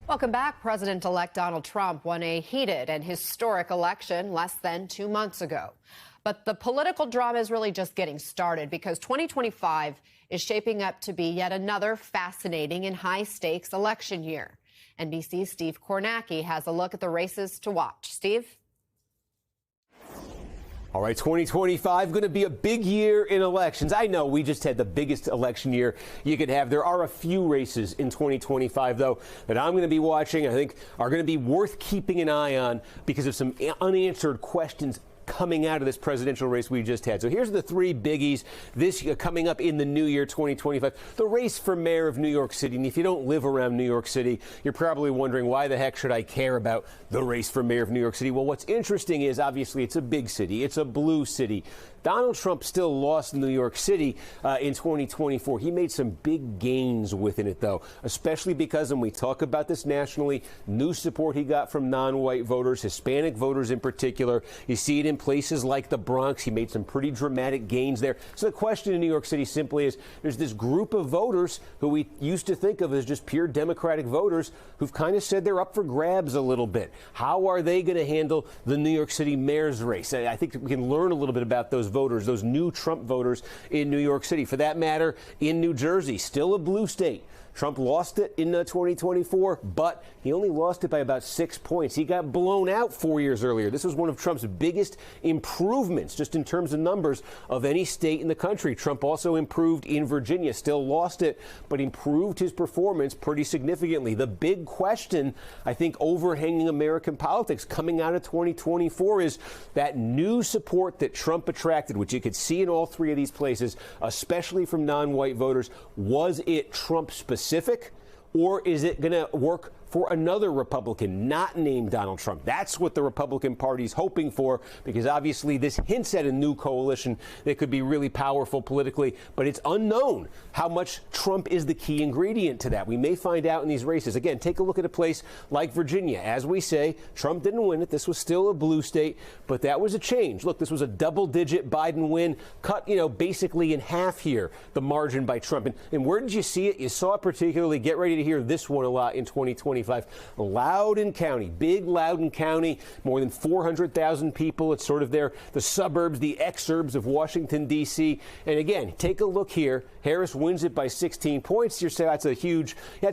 Welcome back. President-elect Donald Trump won a heated and historic election less than 2 months ago. But the political drama is really just getting started because 2025 is shaping up to be yet another fascinating and high-stakes election year. NBC's Steve Kornacki has a look at the races to watch. Steve? All right, 2025 going to be a big year in elections. I know we just had the biggest election year you could have. There are a few races in 2025, though, that I'm going to be watching. I think are going to be worth keeping an eye on because of some unanswered questions coming out of this presidential race we just had. So here's the three biggies this coming up in the new year 2025. The race for mayor of New York City. And if you don't live around New York City, you're probably wondering why the heck should I care about the race for mayor of New York City? Well, what's interesting is obviously it's a big city. It's a blue city. Donald Trump still lost New York City in 2024. He made some big gains within it, though, especially because, and we talk about this nationally, new support he got from non-white voters, Hispanic voters in particular. You see it in places like the Bronx. He made some pretty dramatic gains there. So the question in New York City simply is, there's this group of voters who we used to think of as just pure Democratic voters who've kind of said they're up for grabs a little bit. How are they going to handle the New York City mayor's race? I think we can learn a little bit about those voters, those new Trump voters in New York City. For that matter, in New Jersey, still a blue state. Trump lost it in 2024, but he only lost it by about 6 points. He got blown out 4 years earlier. This was one of Trump's biggest improvements, just in terms of numbers, of any state in the country. Trump also improved in Virginia, still lost it, but improved his performance pretty significantly. The big question, I think, overhanging American politics coming out of 2024 is that new support that Trump attracted, which you could see in all three of these places, especially from non-white voters. Was it Trump specific? Or is it going to work for another Republican not named Donald Trump? That's what the Republican Party is hoping for, because obviously this hints at a new coalition that could be really powerful politically, but it's unknown how much Trump is the key ingredient to that. We may find out in these races. Again, take a look at a place like Virginia. As we say, Trump didn't win it. This was still a blue state, but that was a change. Look, this was a double-digit Biden win, cut, basically in half here, the margin by Trump. And where did you see it? You saw it particularly, get ready to hear this one a lot in 2025. Loudoun County, big Loudoun County, more than 400,000 people. It's sort of the suburbs, the exurbs of Washington, D.C. And again, take a look here. Harris wins it by 16 points. You say that's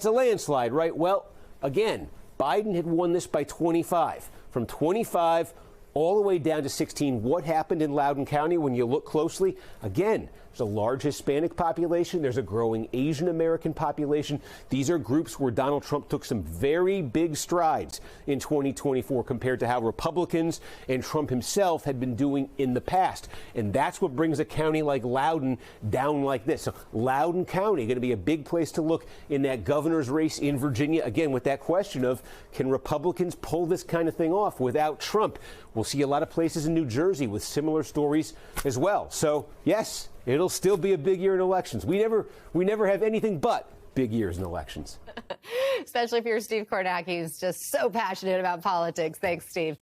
a landslide, right? Well, again, Biden had won this by 25. From 25 all the way down to 16. What happened in Loudoun County when you look closely? Again, there's a large Hispanic population. There's a growing Asian American population. These are groups where Donald Trump took some very big strides in 2024 compared to how Republicans and Trump himself had been doing in the past. And that's what brings a county like Loudoun down like this. So Loudoun County going to be a big place to look in that governor's race in Virginia. Again, with that question of, can Republicans pull this kind of thing off without Trump? We'll see a lot of places in New Jersey with similar stories as well. So, yes, it'll still be a big year in elections. We never have anything but big years in elections. Especially if you're Steve Kornacki, who's just so passionate about politics. Thanks, Steve.